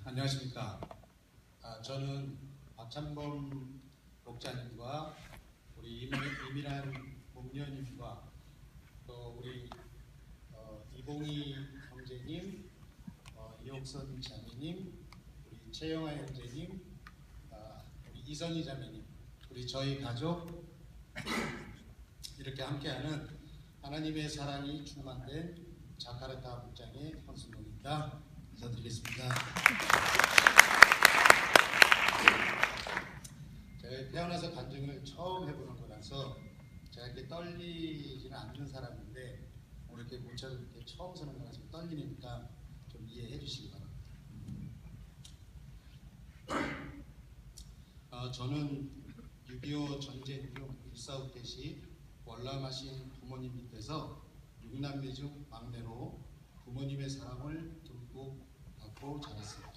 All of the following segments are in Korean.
안녕하십니까. 저는 박찬범 목자님과 우리 이미란 목녀님과 또 우리 이봉희 형제님, 이옥선 자매님, 우리 최영아 형제님, 우리 이선희 자매님, 우리 저희 가족 이렇게 함께하는 하나님의 사랑이 충만된 자카르타 목장의 황순동입니다. 인사드리겠습니다. 제가 태어나서 간증을 처음 해보는 거라서 제가 이렇게 떨리지는 않는 사람인데 오늘 이렇게 모처럼 이렇게 처음 서는 거라서 떨리니까 좀 이해해 주시기 바랍니다. 저는 6.25 전쟁 중 1.4 때시 월남하신 부모님 밑에서 6남매 중 막내로 부모님의 사랑을 듬뿍 받고 자랐습니다.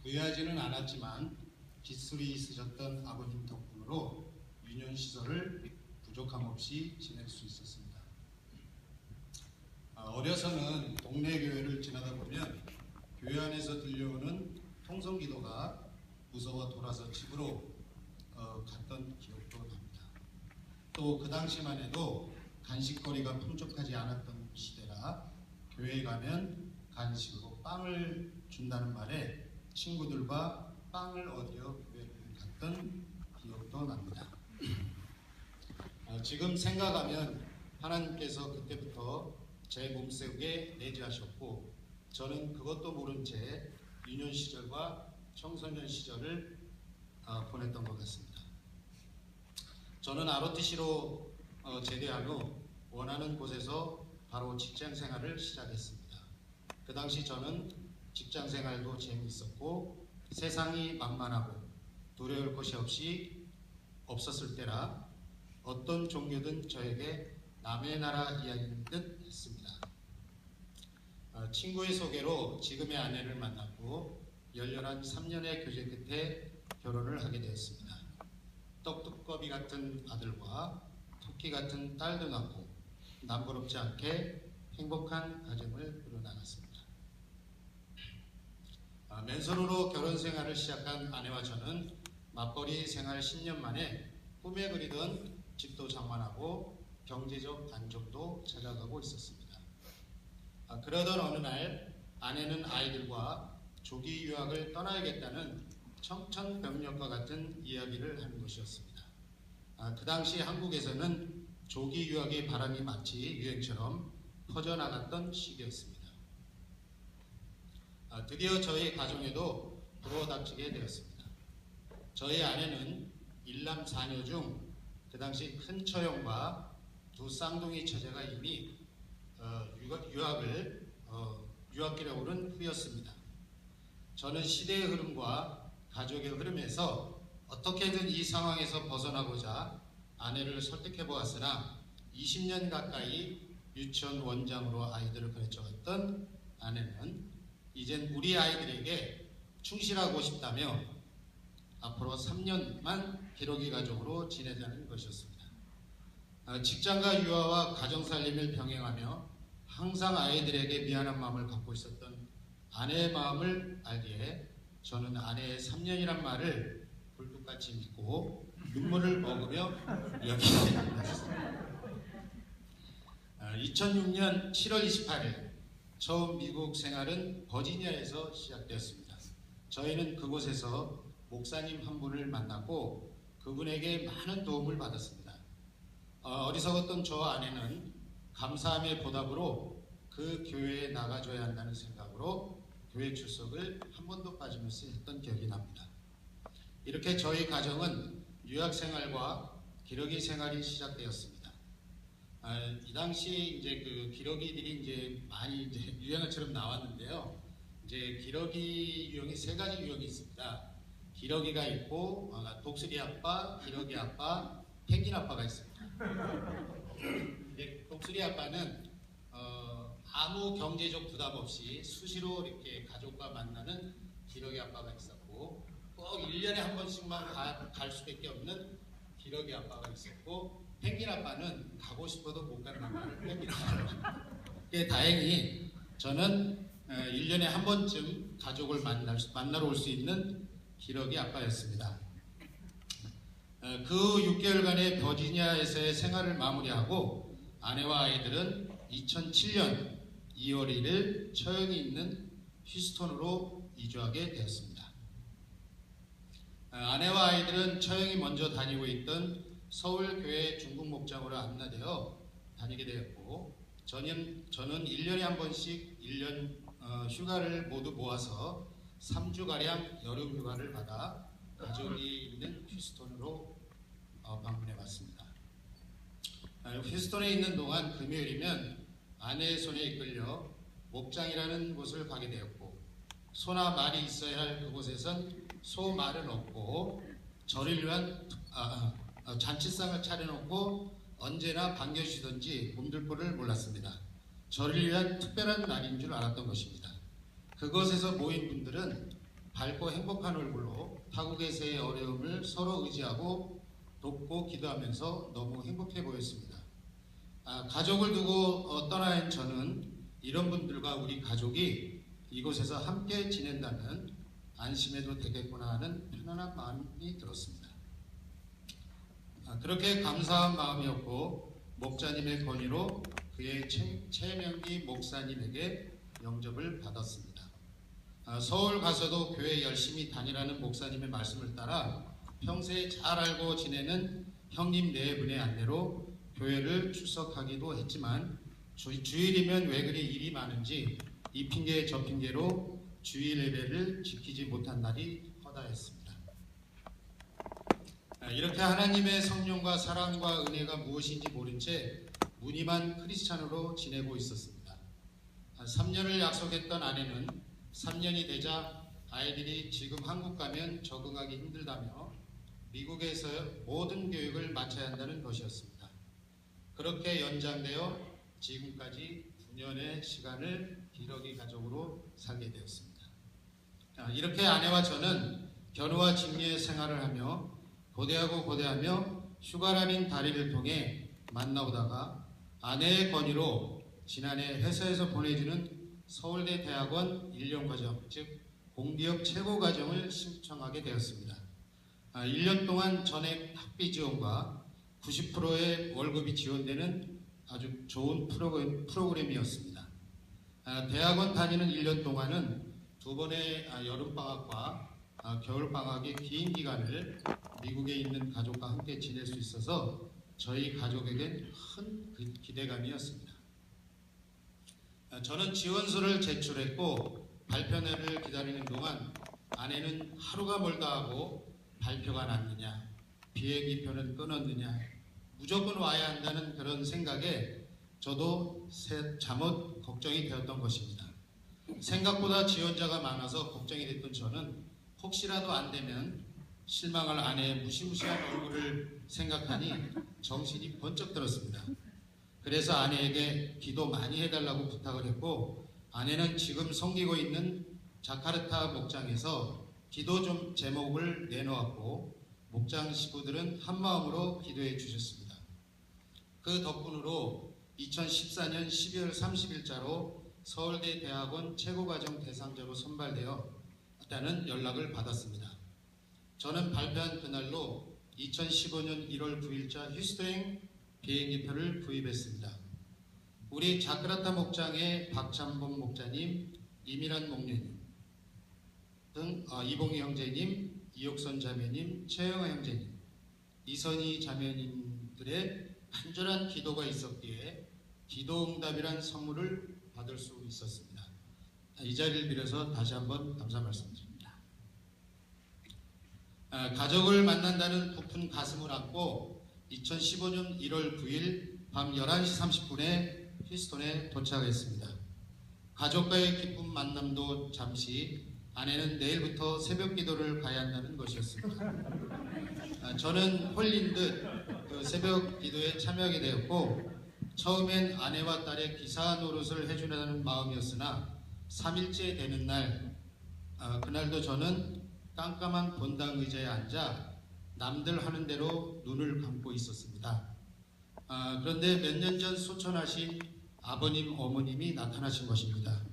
부유하지는 않았지만 빚술이 있으셨던 아버님 덕분으로 유년 시절을 부족함 없이 지낼 수 있었습니다. 어려서는 동네 교회를 지나다 보면 교회 안에서 들려오는 통성기도가 무서워 돌아서 집으로 갔던 기억도 납니다. 또 그 당시만 해도 간식거리가 풍족하지 않았던 시대라 교회에 가면 간식으로 빵을 준다는 말에 친구들과 빵을 얻으려 교회를 갔던 기억도 납니다. 지금 생각하면 하나님께서 그때부터 제 몸속에 내재하셨고 저는 그것도 모른 채 유년 시절과 청소년 시절을 보냈던 것 같습니다. 저는 ROTC로 제대한 후 원하는 곳에서 바로 직장 생활을 시작했습니다. 그 당시 저는 직장 생활도 재미있었고 세상이 만만하고 두려울 것이 없었을 때라 어떤 종교든 저에게 남의 나라 이야기인 듯 했습니다. 친구의 소개로 지금의 아내를 만났고 열렬한 3년의 교제 끝에 결혼을 하게 되었습니다. 떡두꺼비 같은 아들과 토끼 같은 딸도 낳고 남부럽지 않게 행복한 가정을 이뤄나갔습니다. 맨손으로 결혼 생활을 시작한 아내와 저는 맞벌이 생활 10년 만에 꿈에 그리던 집도 장만하고 경제적 안정도 찾아가고 있었습니다. 그러던 어느 날 아내는 아이들과 조기 유학을 떠나야겠다는 청천벽력과 같은 이야기를 하는 것이었습니다. 그 당시 한국에서는 조기 유학의 바람이 마치 유행처럼 퍼져나갔던 시기였습니다. 드디어 저희 가정에도 불어닥치게 되었습니다. 저희 아내는 일남 4녀 중 그 당시 큰 처형과 두 쌍둥이 처제가 이미 유학길에 오른 후였습니다. 저는 시대의 흐름과 가족의 흐름에서 어떻게든 이 상황에서 벗어나고자 아내를 설득해 보았으나 20년 가까이 유치원 원장으로 아이들을 가르쳐왔던 아내는 이젠 우리 아이들에게 충실하고 싶다며 앞으로 3년만 기러기 가족으로 지내자는 것이었습니다. 직장과 유아와 가정살림을 병행하며 항상 아이들에게 미안한 마음을 갖고 있었던 아내의 마음을 알기에 저는 아내의 3년이란 말을 굴뚝같이 믿고 눈물을 머금여 여기게 되었습니다. 2006년 7월 28일 처음 미국 생활은 버지니아에서 시작되었습니다. 저희는 그곳에서 목사님 한 분을 만났고 그분에게 많은 도움을 받았습니다. 어리석었던 저 아내는 감사함의 보답으로 그 교회에 나가줘야 한다는 생각으로 교회 출석을 한 번도 빠짐없이 했던 기억이 납니다. 이렇게 저희 가정은 유학 생활과 기러기 생활이 시작되었습니다. 이 당시 이제 그 기러기들이 이제 많이 이제 유행어처럼 나왔는데요. 이제 기러기 유형이 3가지 유형이 있습니다. 기러기가 있고 독수리 아빠, 기러기 아빠, 펭귄 아빠가 있습니다. 이제 독수리 아빠는 아무 경제적 부담 없이 수시로 이렇게 가족과 만나는 기러기 아빠가 있었고 꼭 1년에 한 번씩만 갈 수밖에 없는 기러기 아빠가 있었고 펭귄 아빠는 가고 싶어도 못 가는 아빠를 펭귄 아빠라고 합니다. 다행히 저는 1년에 한 번쯤 가족을 만나러 올 수 있는 기러기 아빠였습니다. 그 6개월간의 버지니아에서의 생활을 마무리하고 아내와 아이들은 2007년 2월 1일 처형이 있는 휴스턴으로 이주하게 되었습니다. 아내와 아이들은 처형이 먼저 다니고 있던 서울교회 중국 목장으로 안내되어 다니게 되었고, 저는 1년에 한 번씩 1년 휴가를 모두 모아서 3주가량 여름 휴가를 받아 가족이 있는 휴스턴으로 방문해 왔습니다. 휴스턴에 있는 동안 금요일이면 아내의 손에 이끌려 목장이라는 곳을 가게 되었고, 소나 말이 있어야 할 그곳에선 소 말은 없고 저를 위한 잔치상을 차려놓고 언제나 반겨주시던지 몸둘 바를 몰랐습니다. 저를 위한 특별한 날인 줄 알았던 것입니다. 그곳에서 모인 분들은 밝고 행복한 얼굴로 타국에서의 어려움을 서로 의지하고 돕고 기도하면서 너무 행복해 보였습니다. 가족을 두고 떠나온 저는 이런 분들과 우리 가족이 이곳에서 함께 지낸다면 안심해도 되겠구나 하는 편안한 마음이 들었습니다. 그렇게 감사한 마음이었고, 목자님의 권유로 그의 최명기 목사님에게 영접을 받았습니다. 서울 가서도 교회 열심히 다니라는 목사님의 말씀을 따라 평소에 잘 알고 지내는 형님 4분의 안내로 교회를 출석하기도 했지만, 주일이면 왜 그리 일이 많은지 이 핑계 저 핑계로 주일 예배를 지키지 못한 날이 허다했습니다. 이렇게 하나님의 성령과 사랑과 은혜가 무엇인지 모른 채 무늬만 크리스찬으로 지내고 있었습니다. 3년을 약속했던 아내는 3년이 되자 아이들이 지금 한국 가면 적응하기 힘들다며 미국에서 모든 교육을 마쳐야 한다는 것이었습니다. 그렇게 연장되어 지금까지 9년의 시간을 기러기 가족으로 살게 되었습니다. 이렇게 아내와 저는 견우와 직녀의 생활을 하며 고대하며 휴가라는 다리를 통해 만나오다가 아내의 권유로 지난해 회사에서 보내주는 서울대 대학원 1년과정, 즉 공기업 최고과정을 신청하게 되었습니다. 1년 동안 전액 학비 지원과 90%의 월급이 지원되는 아주 좋은 프로그램이었습니다. 대학원 다니는 1년 동안은 2번의 여름방학과 겨울방학의 긴 기간을 미국에 있는 가족과 함께 지낼 수 있어서 저희 가족에겐 큰 기대감이었습니다. 저는 지원서를 제출했고 발표회를 기다리는 동안 아내는 하루가 멀다 하고 발표가 났느냐, 비행기표는 끊었느냐, 무조건 와야 한다는 그런 생각에 저도 잠옷 걱정이 되었던 것입니다. 생각보다 지원자가 많아서 걱정이 됐던 저는 혹시라도 안 되면 실망할 아내의 무시무시한 얼굴을 생각하니 정신이 번쩍 들었습니다. 그래서 아내에게 기도 많이 해달라고 부탁을 했고, 아내는 지금 섬기고 있는 자카르타 목장에서 기도 좀 제목을 내놓았고 목장 식구들은 한마음으로 기도해 주셨습니다. 그 덕분으로 2014년 12월 30일자로 서울대 대학원 최고과정 대상자로 선발되었다는 연락을 받았습니다. 저는 발표한 그날로 2015년 1월 9일자 휴스턴행 비행기표를 구입했습니다. 우리 자카르타 목장의 박찬봉 목자님, 이미란 목녀님 등 이봉희 형제님, 이옥선 자매님, 최영아 형제님, 이선희 자매님들의 간절한 기도가 있었기에 기도응답이란 선물을 받을 수 있었습니다. 이 자리를 빌어서 다시 한번 감사 말씀드립니다. 가족을 만난다는 부푼 가슴을 안고 2015년 1월 9일 밤 11시 30분에 휴스턴에 도착했습니다. 가족과의 기쁜 만남도 잠시, 아내는 내일부터 새벽 기도를 가야 한다는 것이었습니다. 저는 홀린 듯 그 새벽 기도에 참여하게 되었고, 처음엔 아내와 딸의 기사 노릇을 해주려는 마음이었으나 3일째 되는 날, 그날도 저는 깜깜한 본당 의자에 앉아 남들 하는 대로 눈을 감고 있었습니다. 그런데 몇 년 전 소천하신 아버님, 어머님이 나타나신 것입니다.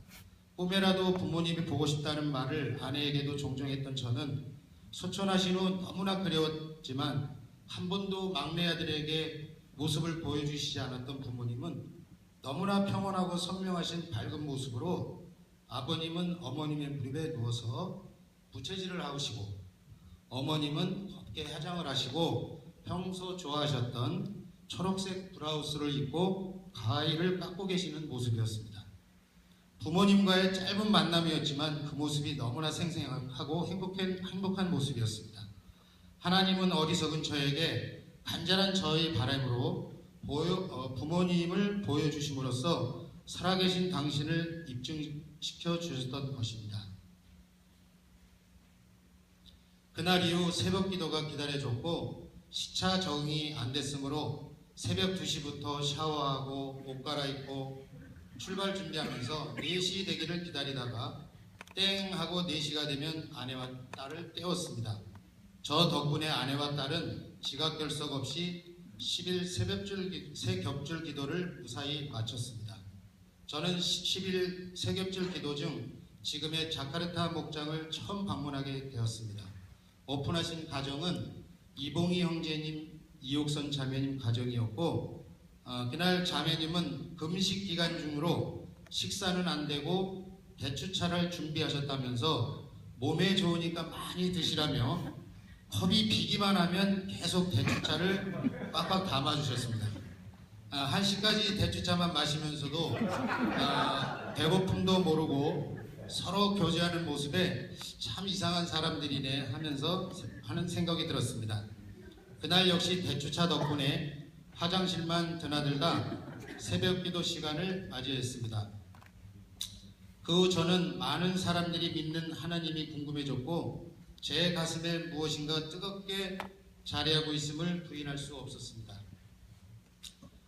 꿈에라도 부모님이 보고 싶다는 말을 아내에게도 종종 했던 저는 소천하신 후 너무나 그리웠지만 한 번도 막내 아들에게 모습을 보여주시지 않았던 부모님은 너무나 평온하고 선명하신 밝은 모습으로 아버님은 어머님의 무릎에 누워서 부채질을 하시고 어머님은 곱게 화장을 하시고 평소 좋아하셨던 초록색 브라우스를 입고 가위를 깎고 계시는 모습이었습니다. 부모님과의 짧은 만남이었지만 그 모습이 너무나 생생하고 행복한 모습이었습니다. 하나님은 어리석은 저에게 간절한 저의 바람으로 부모님을 보여주심으로써 살아계신 당신을 입증시켜 주셨던 것입니다. 그날 이후 새벽 기도가 기다려졌고 시차 적응이 안 됐으므로 새벽 2시부터 샤워하고 옷 갈아입고 출발 준비하면서 4시 되기를 기다리다가 땡 하고 4시가 되면 아내와 딸을 떼웠습니다. 저 덕분에 아내와 딸은 지각결석 없이 10일 새겹줄 기도를 무사히 마쳤습니다. 저는 10일 새겹줄 기도 중 지금의 자카르타 목장을 처음 방문하게 되었습니다. 오픈하신 가정은 이봉희 형제님, 이옥선 자매님 가정이었고 그날 자매님은 금식 기간 중으로 식사는 안 되고 대추차를 준비하셨다면서 몸에 좋으니까 많이 드시라며 컵이 비기만 하면 계속 대추차를 빡빡 담아주셨습니다. 1시까지 대추차만 마시면서도 배고픔도 모르고 서로 교제하는 모습에 참 이상한 사람들이네 하는 생각이 들었습니다. 그날 역시 대추차 덕분에 화장실만 드나들다 새벽 기도 시간을 맞이했습니다. 그 후 저는 많은 사람들이 믿는 하나님이 궁금해졌고 제 가슴에 무엇인가 뜨겁게 자리하고 있음을 부인할 수 없었습니다.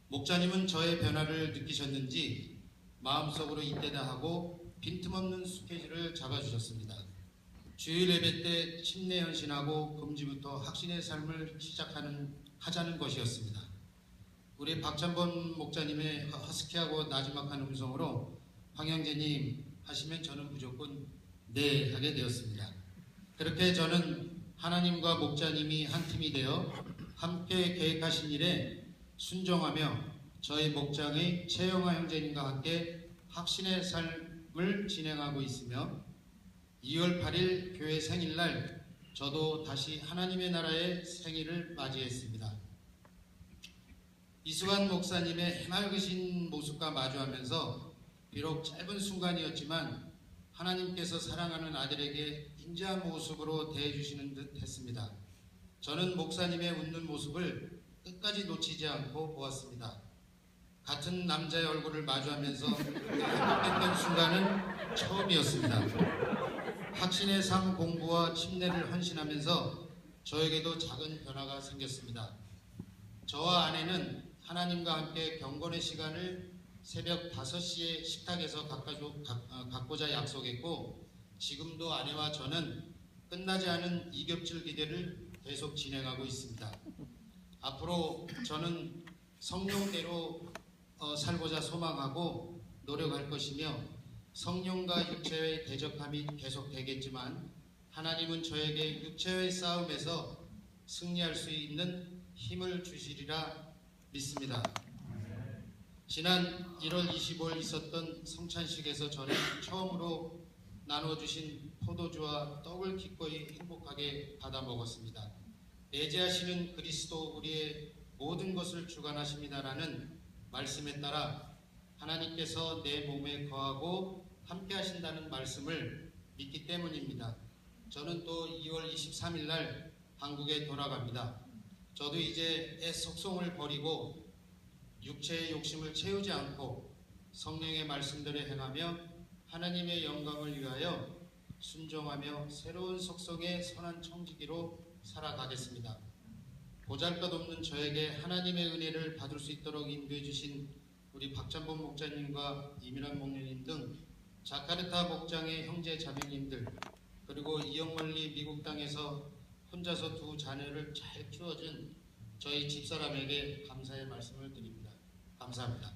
목자님은 저의 변화를 느끼셨는지 마음속으로 이때다 하고 빈틈없는 스케줄을 잡아주셨습니다. 주일 예배 때 침례 헌신하고 금지부터 확신의 삶을 하자는 것이었습니다. 우리 박찬범 목자님의 허스키하고 나지막한 음성으로 황영재님 하시면 저는 무조건 네 하게 되었습니다. 그렇게 저는 하나님과 목자님이 한 팀이 되어 함께 계획하신 일에 순종하며 저희 목장의 최영화 형제님과 함께 확신의 삶을 진행하고 있으며 2월 8일 교회 생일날 저도 다시 하나님의 나라의 생일을 맞이했습니다. 이수관 목사님의 해맑으신 모습과 마주하면서 비록 짧은 순간이었지만 하나님께서 사랑하는 아들에게 인자한 모습으로 대해주시는 듯 했습니다. 저는 목사님의 웃는 모습을 끝까지 놓치지 않고 보았습니다. 같은 남자의 얼굴을 마주하면서 행복했던 순간은 처음이었습니다. 확신의 삶 공부와 침례를 헌신하면서 저에게도 작은 변화가 생겼습니다. 저와 아내는 하나님과 함께 경건의 시간을 새벽 5시에 식탁에서 갖고자 약속했고 지금도 아내와 저는 끝나지 않은 이겹질 기대를 계속 진행하고 있습니다. 앞으로 저는 성령대로 살고자 소망하고 노력할 것이며 성령과 육체의 대적함이 계속되겠지만 하나님은 저에게 육체의 싸움에서 승리할 수 있는 힘을 주시리라 믿습니다. 지난 1월 25일 있었던 성찬식에서 저는 처음으로 나눠주신 포도주와 떡을 기꺼이 행복하게 받아 먹었습니다. 내재하시는 그리스도 우리의 모든 것을 주관하십니다라는 말씀에 따라 하나님께서 내 몸에 거하고 함께 하신다는 말씀을 믿기 때문입니다. 저는 또 2월 23일 날 한국에 돌아갑니다. 저도 이제 속성을 버리고 육체의 욕심을 채우지 않고 성령의 말씀대로 행하며 하나님의 영광을 위하여 순종하며 새로운 속성의 선한 청지기로 살아가겠습니다. 보잘것없는 저에게 하나님의 은혜를 받을 수 있도록 인도해 주신 우리 박찬범 목자님과 이민환 목사님 등 자카르타 목장의 형제 자매님들 그리고 이영멀리 미국 땅에서 혼자서 2 자녀를 잘 키워준 저희 집사람에게 감사의 말씀을 드립니다. 감사합니다.